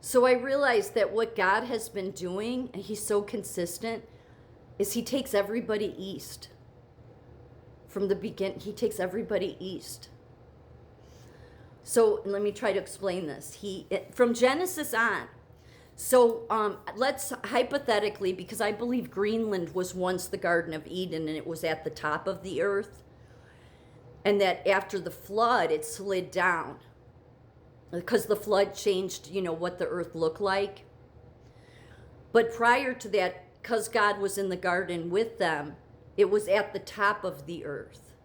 So I realized that what God has been doing, and he's so consistent, is he takes everybody east. From the beginning, he takes everybody east. So let me try to explain this. From Genesis on. So let's hypothetically, because I believe Greenland was once the Garden of Eden and it was at the top of the earth, and that after the flood it slid down because the flood changed, what the earth looked like. But prior to that, because God was in the garden with them, it was at the top of the earth.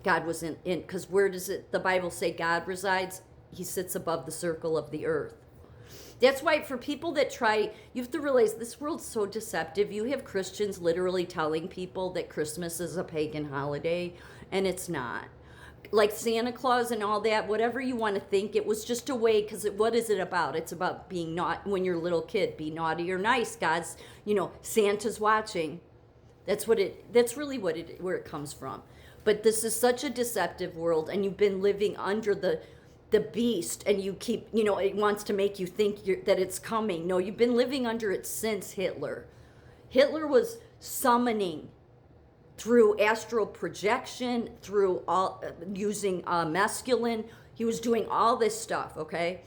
God was in, because where does the Bible say God resides? He sits above the circle of the earth. That's why for people that try, you have to realize this world's so deceptive. You have Christians literally telling people that Christmas is a pagan holiday, and it's not. Like Santa Claus and all that, whatever you want to think, it was just a way, because what is it about? It's about being not, when you're a little kid, be naughty or nice. God's, Santa's watching. That's really where it comes from. But this is such a deceptive world, and you've been living under the beast, and you keep, it wants to make you think that it's coming. No, you've been living under it since Hitler. Hitler was summoning through astral projection, through using mescaline. He was doing all this stuff, okay?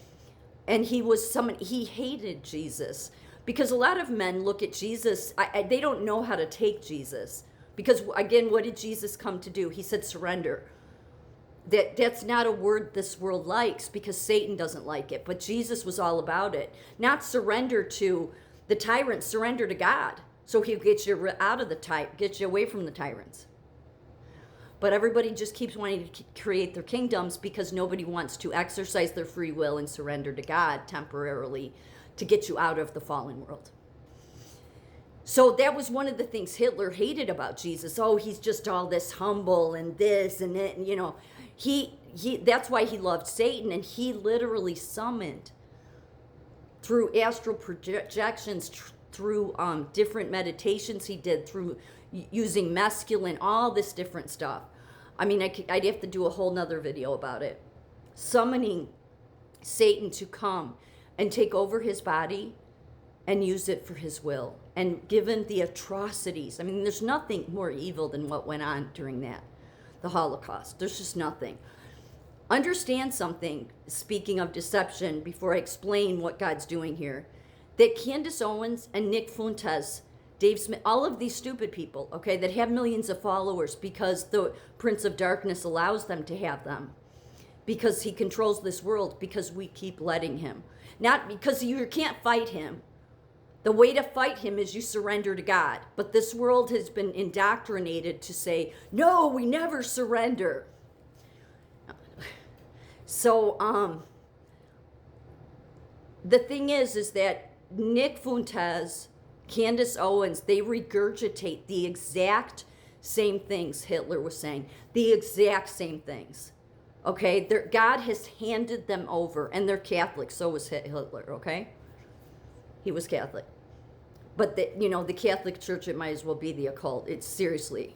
And he hated Jesus, because a lot of men look at Jesus, they don't know how to take Jesus. Because again, what did Jesus come to do? He said surrender. That's not a word this world likes, because Satan doesn't like it. But Jesus was all about it. Not surrender to the tyrant, surrender to God. So he'll get you out of get you away from the tyrants. But everybody just keeps wanting to create their kingdoms because nobody wants to exercise their free will and surrender to God temporarily to get you out of the fallen world. So that was one of the things Hitler hated about Jesus. Oh, he's just all this humble and this and that, and that's why he loved Satan, and he literally summoned through astral projections, through different meditations he did, through using mescaline, all this different stuff. I mean, I'd have to do a whole nother video about it. Summoning Satan to come and take over his body and use it for his will. And given the atrocities, I mean, there's nothing more evil than what went on during the Holocaust. There's just nothing. Understand something, speaking of deception, before I explain what God's doing here, that Candace Owens and Nick Fuentes, Dave Smith, all of these stupid people, okay, that have millions of followers because the Prince of Darkness allows them to have them, because he controls this world, because we keep letting him. Not because you can't fight him. The way to fight him is you surrender to God. But this world has been indoctrinated to say, no, we never surrender. So the thing is that Nick Fuentes, Candace Owens, they regurgitate the exact same things Hitler was saying. The exact same things. Okay? God has handed them over, and they're Catholic. So was Hitler, okay? He was Catholic. But the Catholic Church, it might as well be the occult. It's seriously,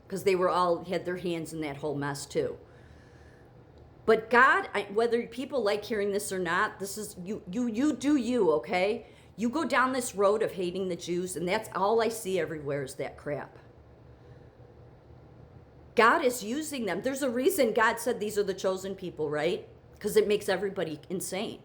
because they had their hands in that whole mess too. But God, whether people like hearing this or not, this is you do you, okay? You go down this road of hating the Jews, and that's all I see everywhere is that crap. God is using them. There's a reason God said these are the chosen people, right? Because it makes everybody insane.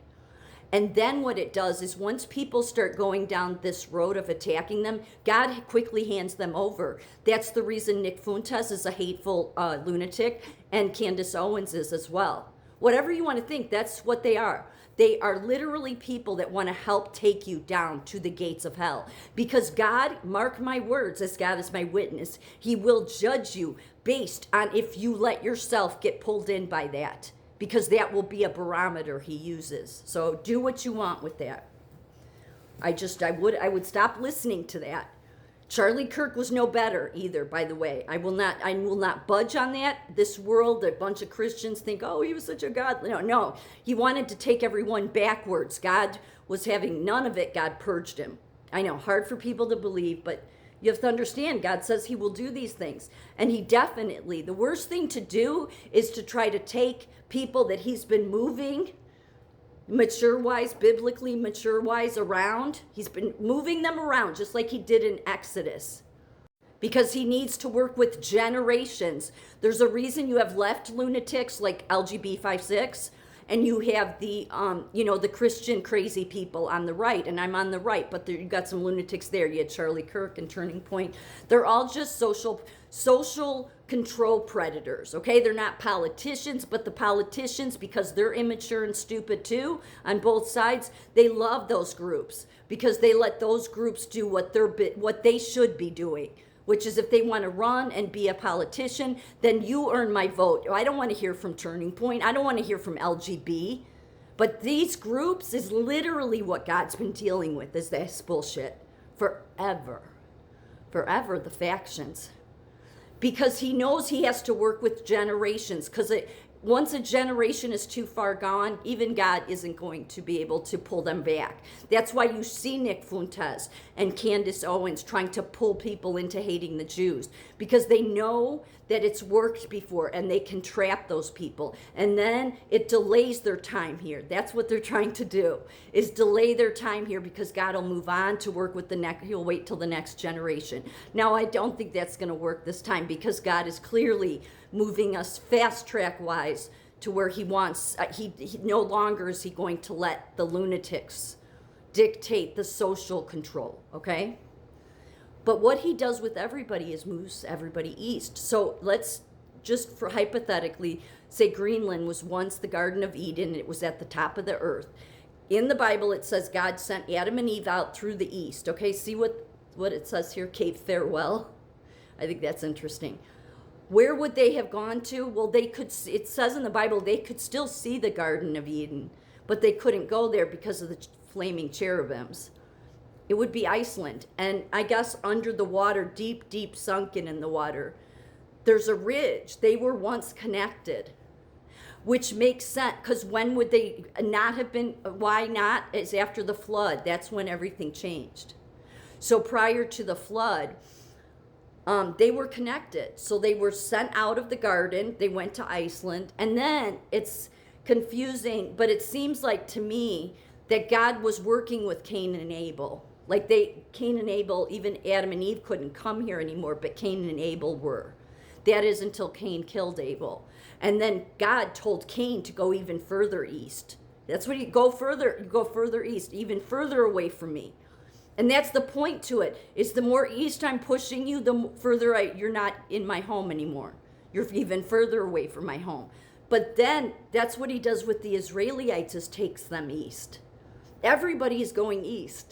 And then what it does is once people start going down this road of attacking them, God quickly hands them over. That's the reason Nick Fuentes is a hateful lunatic, and Candace Owens is as well. Whatever you want to think, that's what they are. They are literally people that want to help take you down to the gates of hell. Because God, mark my words, as God is my witness, he will judge you based on if you let yourself get pulled in by that. Because that will be a barometer he uses. So do what you want with that. I would stop listening to that. Charlie Kirk was no better either, by the way. I will not budge on that. This world, a bunch of Christians think, oh, he was such a God. No, he wanted to take everyone backwards. God was having none of it. God purged him. I know, hard for people to believe, but you have to understand, God says he will do these things. And he definitely, the worst thing to do is to try to take people that he's been moving mature wise, biblically mature wise around. He's been moving them around just like he did in Exodus because he needs to work with generations. There's a reason you have left lunatics like LGB56 and you have the the Christian crazy people on the right, and I'm on the right, but you got some lunatics there. You had Charlie Kirk and Turning Point. They're all just social control predators, okay? They're not politicians, but the politicians, because they're immature and stupid too on both sides, they love those groups because they let those groups do what they should be doing, which is if they want to run and be a politician, then you earn my vote. I don't want to hear from Turning Point. I don't want to hear from LGB. But these groups is literally what God's been dealing with, is this bullshit forever. Forever, the factions. Because he knows he has to work with generations. Because once a generation is too far gone, even God isn't going to be able to pull them back. That's why you see Nick Fuentes and Candace Owens trying to pull people into hating the Jews. Because they know that it's worked before and they can trap those people. And then it delays their time here. That's what they're trying to do, is delay their time here because God will move on to work with the next, he'll wait till the next generation. Now, I don't think that's going to work this time because God is clearly moving us fast track wise to where he wants, he no longer is he going to let the lunatics dictate the social control, okay? But what he does with everybody is moves everybody east. So let's just for hypothetically say Greenland was once the Garden of Eden. It was at the top of the earth. In the Bible, it says God sent Adam and Eve out through the east. Okay, see what it says here, Cape Farewell? I think that's interesting. Where would they have gone to? Well, they could, it says in the Bible, they could still see the Garden of Eden, but they couldn't go there because of the flaming cherubims. It would be Iceland. And I guess under the water, deep, deep sunken in the water, there's a ridge. They were once connected, which makes sense, because when would they not have been, why not? It's after the flood. That's when everything changed. So prior to the flood, they were connected. So they were sent out of the garden. They went to Iceland. And then it's confusing, but it seems like to me that God was working with Cain and Abel. Like Cain and Abel, even Adam and Eve couldn't come here anymore, but Cain and Abel were. That is until Cain killed Abel. And then God told Cain to go even further east. That's what you go further east, even further away from me. And that's the point to it, is the more east I'm pushing you, the further you're not in my home anymore. You're even further away from my home. But then that's what he does with the Israelites, is takes them east. Everybody is going east.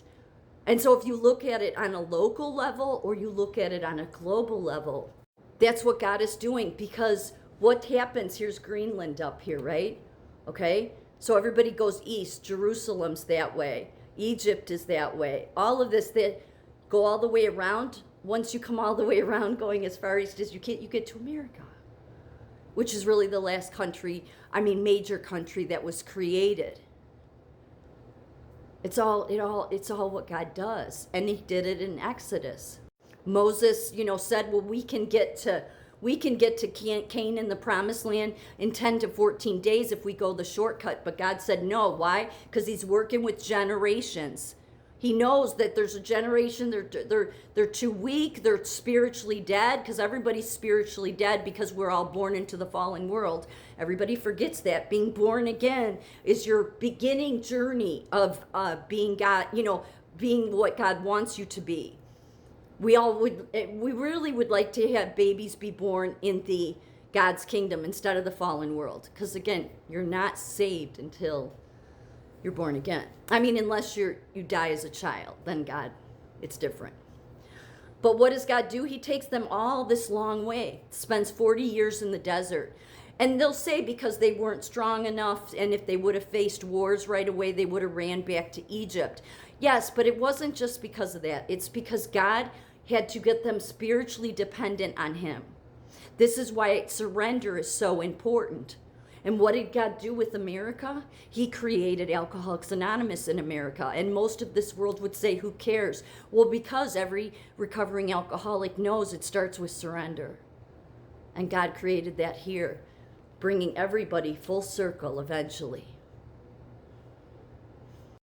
And so if you look at it on a local level or you look at it on a global level, that's what God is doing. Because what happens, here's Greenland up here, right? Okay, so everybody goes east. Jerusalem's that way. Egypt is that way. All of this, they go all the way around. Once you come all the way around, going as far east as you get to America, which is really the last country, major country that was created. It's all what God does. And he did it in Exodus. Moses, said, well, we can get to Canaan, the promised land, in 10 to 14 days if we go the shortcut. But God said no. Why? Because he's working with generations. He knows that there's a generation, they're too weak, they're spiritually dead, because everybody's spiritually dead because we're all born into the fallen world. Everybody forgets that. Being born again is your beginning journey of being God, being what God wants you to be. We really would like to have babies be born in the God's kingdom instead of the fallen world. Because again, you're not saved until you're born again. Unless you die as a child, then God, it's different. But what does God do? He takes them all this long way, spends 40 years in the desert. And they'll say because they weren't strong enough, and if they would have faced wars right away, they would have ran back to Egypt. Yes, but it wasn't just because of that. It's because God had to get them spiritually dependent on him. This is why surrender is so important. And what did God do with America? He created Alcoholics Anonymous in America. And most of this world would say, who cares? Well, because every recovering alcoholic knows it starts with surrender. And God created that here, bringing everybody full circle eventually.